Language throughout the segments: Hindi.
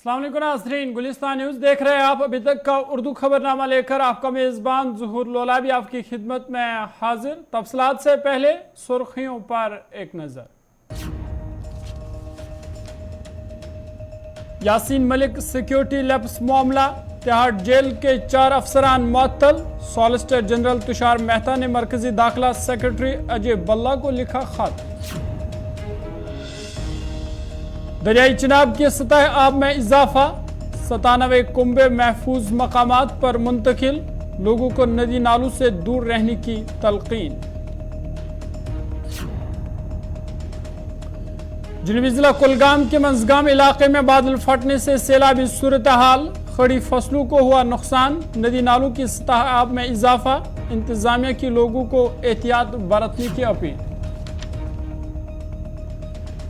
अस्सलाम वालेकुम नाज़रीन, गुलिस्तान न्यूज़ देख रहे हैं आप। अभी तक का उर्दू खबरनामा लेकर आपका मेज़बान ज़ुहूर लोला भी आपकी खिदमत में हाजिर। तफसीलात से पहले सुर्खियों पर एक नज़र। यासीन मलिक सिक्योरिटी लैप्स मामला, तिहाड़ जेल के 4 अफसरान मुअत्तल। सॉलिसिटर जनरल तुषार मेहता ने मरकजी दाखिला सेक्रेटरी अजय बल्ला को लिखा खत। दरियाई चिनाब की सतह आब में इजाफा, 97 कुंबे महफूज मकामात पर मुंतकिल। लोगों को नदी नालों से दूर रहने की तलकीन। जनूबी जिला कुलगाम के मंजगाम इलाके में बादल फटने से सैलाबी सूरत हाल, खड़ी फसलों को हुआ नुकसान। नदी नालों की सतह आब में इजाफा, इंतजामिया की लोगों को एहतियात बरतने की अपील।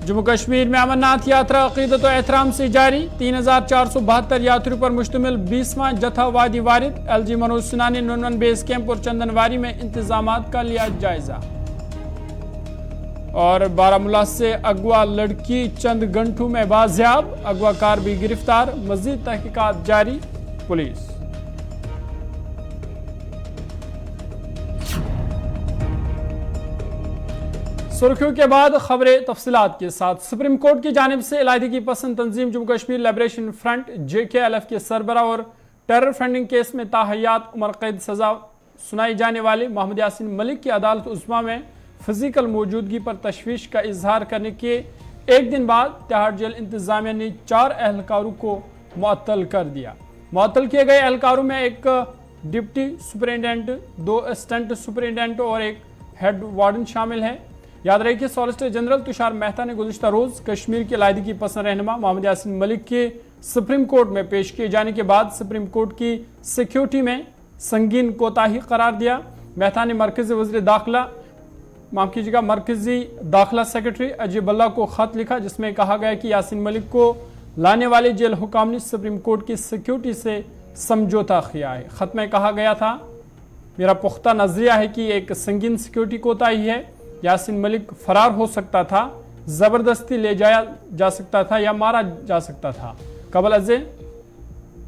जम्मू कश्मीर में अमरनाथ यात्रा अकीदत और एहतराम से जारी, 3472 यात्रियों पर मुश्तमिल 20वां जत्था वादी वारिद। LG मनोज सिन्हा ने नूनवन बेस कैंप और चंदनवारी में इंतजामात का लिया जायजा। और बारामूला से अगवा लड़की चंद घंटों में बाजियाब, अगवाकार भी गिरफ्तार। मजीद तहकीकात जारी, पुलिस। सुर्खियों के बाद खबरें तफसीलात के साथ। सुप्रीम कोर्ट की जानिब से इलाहिदगी पसंद तंजीम Jammu Kashmir liberation front JKLF के सरबरा और टेरर फंडिंग केस में ताहयात उम्र कैद सजा सुनाई जाने वाले मोहम्मद यासीन मलिक की अदालत उस्मा में फिजिकल मौजूदगी पर तशवीश का इजहार करने के एक दिन बाद तिहाड़ जेल इंतजामिया ने 4 एहलकारों को मुअत्तल कर दिया। मुअत्तल किए गए एहलकारों में एक डिप्टी सुपरिटेंडेंट, 2 असिस्टेंट सुपरिटेंडेंट और एक हेड वार्डन शामिल है। याद रहे कि सॉलिसिटर जनरल तुषार मेहता ने गुज़िश्ता रोज कश्मीर के इलाहिदगी पसंद रहनुमा मोहम्मद यासीन मलिक के सुप्रीम कोर्ट में पेश किए जाने के बाद सुप्रीम कोर्ट की सिक्योरिटी में संगीन कोताही करार दिया। मेहता ने मरकजी दाखिला सेक्रेटरी अजय बल्ला को खत लिखा, जिसमें कहा गया कि यासीन मलिक को लाने वाले जेल हुकाम ने सुप्रीम कोर्ट की सिक्योरिटी से समझौता किया है। खत में कहा गया था, मेरा पुख्ता नजरिया है कि एक संगीन सिक्योरिटी कोताही है। यासीन मलिक फरार हो सकता था, जबरदस्ती ले जाया जा सकता था या मारा जा सकता था। कबल अज़े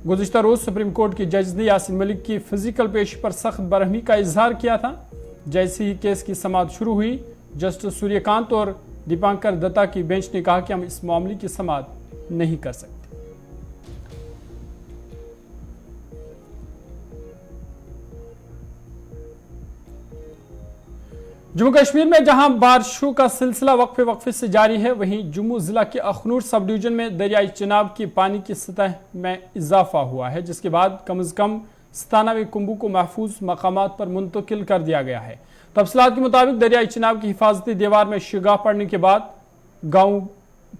गुज़िश्ता रोज सुप्रीम कोर्ट की जज ने यासीन मलिक की फिजिकल पेशी पर सख्त बरहमी का इजहार किया था। जैसे ही केस की समाअत शुरू हुई, जस्टिस सूर्यकांत और दीपांकर दत्ता की बेंच ने कहा कि हम इस मामले की समाअत नहीं कर सकते। जम्मू कश्मीर में जहां बारिशों का सिलसिला वक्फे से जारी है, वहीं जम्मू जिला के अखनूर सब डिवीजन में दरियाई चिनाब की पानी की सतह में इजाफा हुआ है, जिसके बाद कम अज कम 97 कुंबों को महफूज मकामात पर मुंतकिल कर दिया गया है। तफसीलात के मुताबिक दरियाई चिनाब की हिफाजती दीवार में शिगाह पड़ने के बाद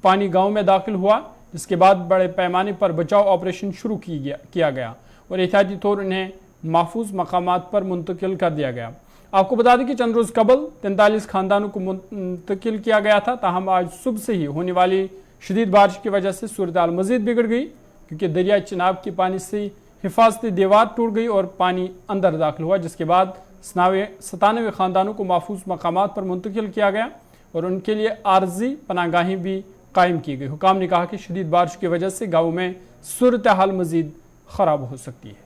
पानी गाँव में दाखिल हुआ, जिसके बाद बड़े पैमाने पर बचाव ऑपरेशन शुरू किया गया और एहतियाती तौर उन्हें महफूज मकामात पर मुंतकिल कर दिया गया। आपको बता दें कि चंद रोज कबल 43 खानदानों को मुंतकिल किया गया था। ताहम आज सुबह से ही होने वाली शदीद बारिश की वजह से सूरत हाल मजीद बिगड़ गई, क्योंकि दरिया चिनाब की पानी से हिफाजती दीवार टूट गई और पानी अंदर दाखिल हुआ, जिसके बाद 97 खानदानों को महफूज मकामात पर मुंतकिल किया गया और उनके लिए आर्जी पनागाहें भी कायम की गई। हुकाम ने कहा कि शदीद बारिश की वजह से गाँव में सूरत हाल मजीद खराब हो सकती है।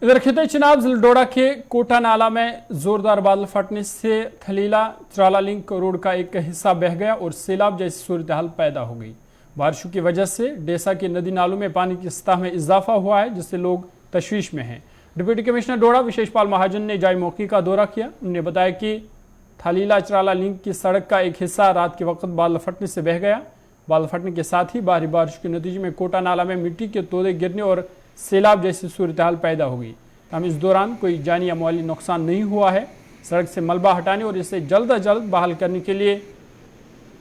इधर खिते चिनाब जिलडोड़ा के कोटा नाला में जोरदार बादल फटने से थलीला चराला लिंक रोड का एक हिस्सा बह गया और सैलाब जैसी सूरत हाल पैदा हो गई। बारिशों की वजह से डेसा के नदी नालों में पानी की सतह में इजाफा हुआ है, जिससे लोग तशवीश में हैं। डिप्टी कमिश्नर डोडा विशेष पाल महाजन ने जाय मौके का दौरा किया। उन्होंने बताया कि थलीला चराला लिंक की सड़क का एक हिस्सा रात के वक्त बादल फटने से बह गया। बादल फटने के साथ ही भारी बारिश के नतीजे में कोटा नाला में मिट्टी के तोड़े गिरने और सैलाब जैसी सूरत हाल पैदा हो गई। हम इस दौरान कोई जानी या माली नुकसान नहीं हुआ है। सड़क से मलबा हटाने और इसे जल्द अज जल्द बहाल करने के लिए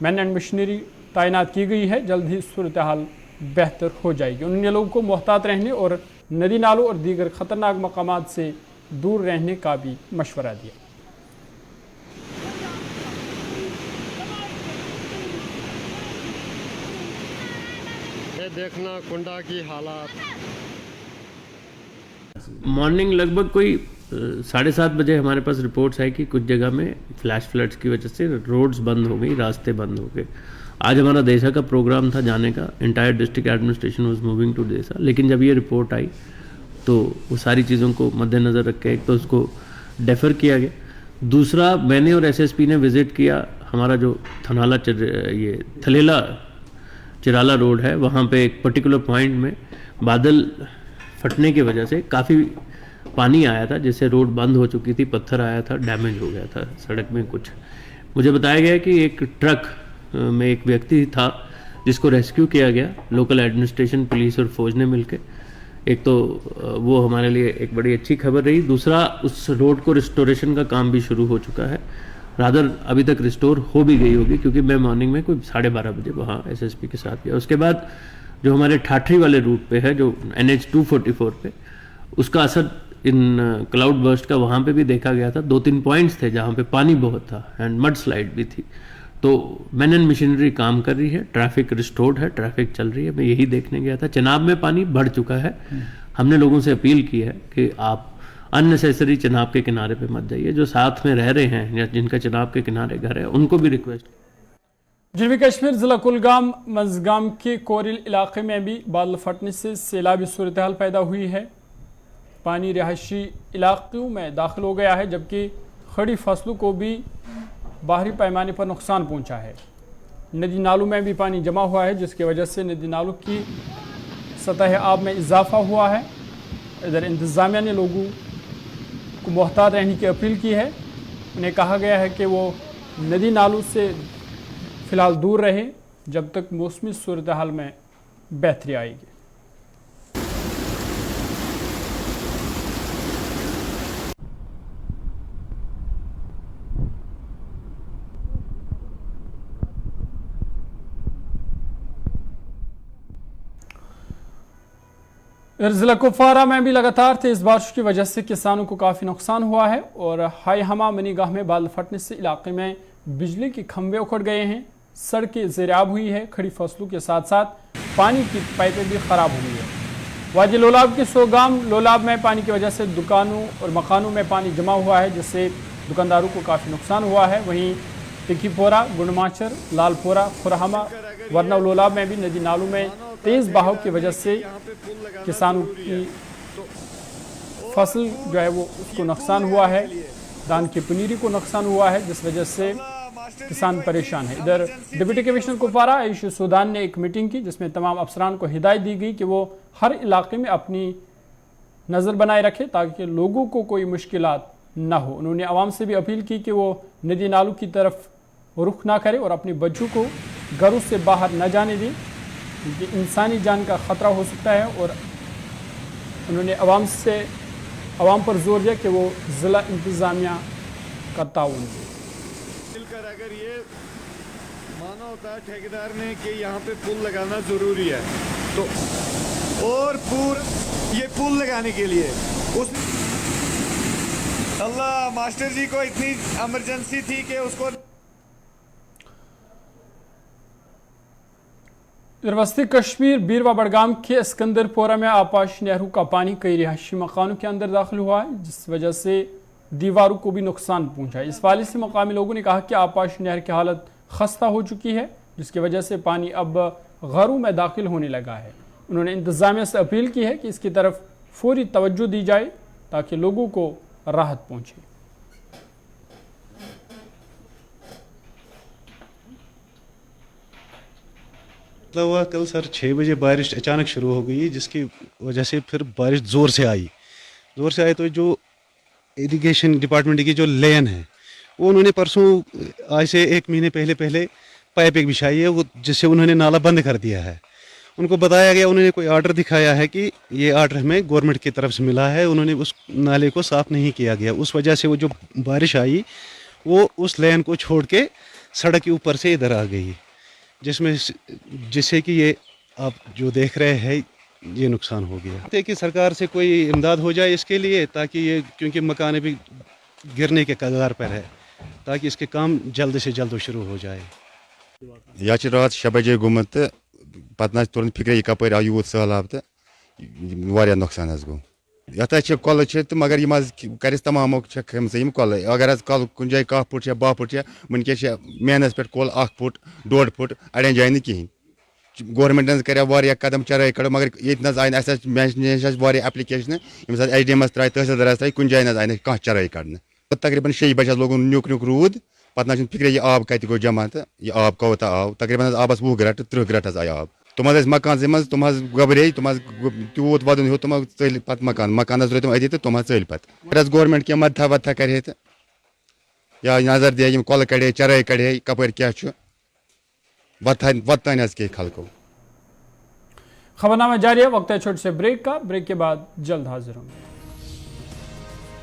मैन एंड मशीनरी तैनात की गई है। जल्द ही सूरत हाल बेहतर हो जाएगी। उन्होंने लोगों को मोहतात रहने और नदी नालों और दीगर खतरनाक मकामात से दूर रहने का भी मशवरा दिया। ये देखना कुंडा की हालात। मॉर्निंग लगभग कोई 7:30 बजे हमारे पास रिपोर्ट्स है कि कुछ जगह में फ्लैश फ्लड्स की वजह से रोड्स बंद हो गई, रास्ते बंद हो गए। आज हमारा देसा का प्रोग्राम था जाने का, entire district administration was moving to Deesa, लेकिन जब ये रिपोर्ट आई तो वो सारी चीज़ों को मद्देनज़र रख के एक तो उसको डेफर किया गया, दूसरा मैंने और एसएसपी ने विज़िट किया हमारा जो ये थलेला चिराला रोड है, वहाँ पे एक पर्टिकुलर पॉइंट में बादल फटने की वजह से काफ़ी पानी आया था, जिससे रोड बंद हो चुकी थी, पत्थर आया था, डैमेज हो गया था सड़क में कुछ। मुझे बताया गया कि एक ट्रक में एक व्यक्ति था जिसको रेस्क्यू किया गया, लोकल एडमिनिस्ट्रेशन, पुलिस और फौज ने मिलकर। एक तो वो हमारे लिए एक बड़ी अच्छी खबर रही, दूसरा उस रोड को रिस्टोरेशन का काम भी शुरू हो चुका है, रादर अभी तक रिस्टोर हो भी गई होगी, क्योंकि मैं मॉर्निंग में कोई 12:30 बजे वहाँ एसएसपी के साथ गया। उसके बाद जो हमारे ठाठरी वाले रूट पे है, जो NH 244 पे, उसका असर इन क्लाउड बर्स्ट का वहाँ पे भी देखा गया था। 2-3 पॉइंट्स थे जहाँ पे पानी बहुत था एंड मड स्लाइड भी थी। तो मैन एंड मशीनरी काम कर रही है, ट्रैफिक रिस्टोर्ड है, ट्रैफिक चल रही है। मैं यही देखने गया था। चेनाब में पानी बढ़ चुका है। हमने लोगों से अपील की है कि आप अननेसेसरी चेनाब के किनारे पे मत जाइए। जो साथ में रह रहे हैं या जिनका चेनाब के किनारे घर है, उनको भी रिक्वेस्ट। जनूबी कश्मीर जिला कुलगाम मजगाम के कोरिल इलाके में भी बादल फटने से सैलाबी सूरत हाल पैदा हुई है। पानी रिहायशी इलाकों में दाखिल हो गया है, जबकि खड़ी फसलों को भी बाहरी पैमाने पर नुकसान पहुंचा है। नदी नालों में भी पानी जमा हुआ है, जिसकी वजह से नदी नालों की सतह आब में इजाफा हुआ है। इधर इंतज़ामिया ने लोगों को मोहतात रहने की अपील की है। उन्हें कहा गया है कि वो नदी नालों से फ़िलहाल दूर रहे जब तक मौसमी सूरत हाल में बेहतरी आएगी। ज़िला कुपवारा में भी लगातार तेज़ बारिश की वजह से किसानों को काफ़ी नुकसान हुआ है और हाई हमा मनीगाह में बादल फटने से इलाके में बिजली के खंभे उखड़ गए हैं, सड़कें ज़ेराब हुई है, खड़ी फसलों के साथ साथ पानी की पाइपें भी ख़राब हुई है। वादी लोलाब के सोगाम लोलाब में पानी की वजह से दुकानों और मकानों में पानी जमा हुआ है, जिससे दुकानदारों को काफ़ी नुकसान हुआ है। वहीं टिकीपोरा, गुंडमाचर, लालपोरा, खुरहमा, वरना लोलाब में भी नदी नालों में तेज़ बहाव की वजह से किसानों की फसल जो है वो उसको नुकसान हुआ है, धान की पनीरी को नुकसान हुआ है, जिस वजह से किसान परेशान है। इधर डिप्टी कमिश्नर कुपवारा आयुष सूदान ने एक मीटिंग की, जिसमें तमाम अफसरान को हिदायत दी गई कि वो हर इलाके में अपनी नज़र बनाए रखे ताकि लोगों को कोई मुश्किलात ना हो। उन्होंने आवाम से भी अपील की कि वो नदी नालों की तरफ रुख ना करे और अपने बच्चों को घरों से बाहर न जाने दें, क्योंकि इंसानी जान का ख़तरा हो सकता है। और उन्होंने आवाम पर जोर दिया कि वो ज़िला इंतज़ामिया का ताउन दे। मिलकर अगर ये माना होता है ठेकेदार ने कि यहाँ पे पुल लगाना ज़रूरी है, तो और ये पुल लगाने के लिए उस अल्लाह मास्टर जी को इतनी इमरजेंसी थी कि उसको वस्ती कश्मीर बीरवा बड़गाम के सिकंदरपोरा में आपाश नेहरू का पानी कई रिहायशी मकानों के अंदर दाखिल हुआ है, जिस वजह से दीवारों को भी नुकसान पहुंचा है। इस वाले से मकामी लोगों ने कहा कि आपाश नहर की हालत खस्ता हो चुकी है, जिसकी वजह से पानी अब घरों में दाखिल होने लगा है। उन्होंने इंतज़ामिया से अपील की है कि इसकी तरफ फौरी तवज्जो दी जाए ताकि लोगों को राहत पहुंचे। हुआ कल सर 6 बजे बारिश अचानक शुरू हो गई, जिसकी वजह से फिर बारिश ज़ोर से आई तो जो इरिगेशन डिपार्टमेंट की जो लेन है वो उन्होंने परसों आज से 1 महीने पहले पाइप एक बिछाई है, वो जिससे उन्होंने नाला बंद कर दिया है। उनको बताया गया, उन्होंने कोई आर्डर दिखाया है कि ये आर्डर हमें गवर्नमेंट की तरफ से मिला है, उन्होंने उस नाले को साफ़ नहीं किया गया। उस वजह से वो जो बारिश आई वो उस लेन को छोड़ के सड़क के ऊपर से इधर आ गई, जिससे कि ये आप जो देख रहे हैं ये नुकसान हो गया। कि सरकार से कोई इमदाद हो जाए इसके लिए, ताकि ये क्योंकि मकान भी गिरने के कगार पर है, ताकि इसके काम जल्द से जल्द शुरू हो जाए। यह रात 6 बजे गुमत तो पे तुरंत फिक्र यह कपर आव यूत सैलाब तो नुकसान गो। यथ कल तो मगर यम कर तमामो खम कल अगर कल कुन जाए 1 फुट 10 फुट वनकस मेहनत पे कल 1 फुट 1.5 फुट अड़न जान कहें गवर्नमेंट कर कदम चराई कड़ो मगर ये मे एप्लिकेशन SDM त्रा तहसीलदार त्रा कुन जाए आय कह चराई कड़न तकरीबन 6 बजे लोग नुक नुक रूद पत् फिक्र यह आब कत गो जमा तो यह आब कोता आव तकरीबन आबस 20 ग्रट 30 ग्रट आय आब तुम मकान मज तुम घबरे तुम तूत वदन हो तुम चल पे मकान रोह तुम अति तो तुम चल पे गवर्नमेंट क्या मदथा वदथा करे तो या नजर दे कल कड़े चराई कड़े कपर क्या वतान के खलको। खबरनामा जारी है, वक्त है छोटे से ब्रेक का। ब्रेक के बाद जल्द हाजिर होंगे।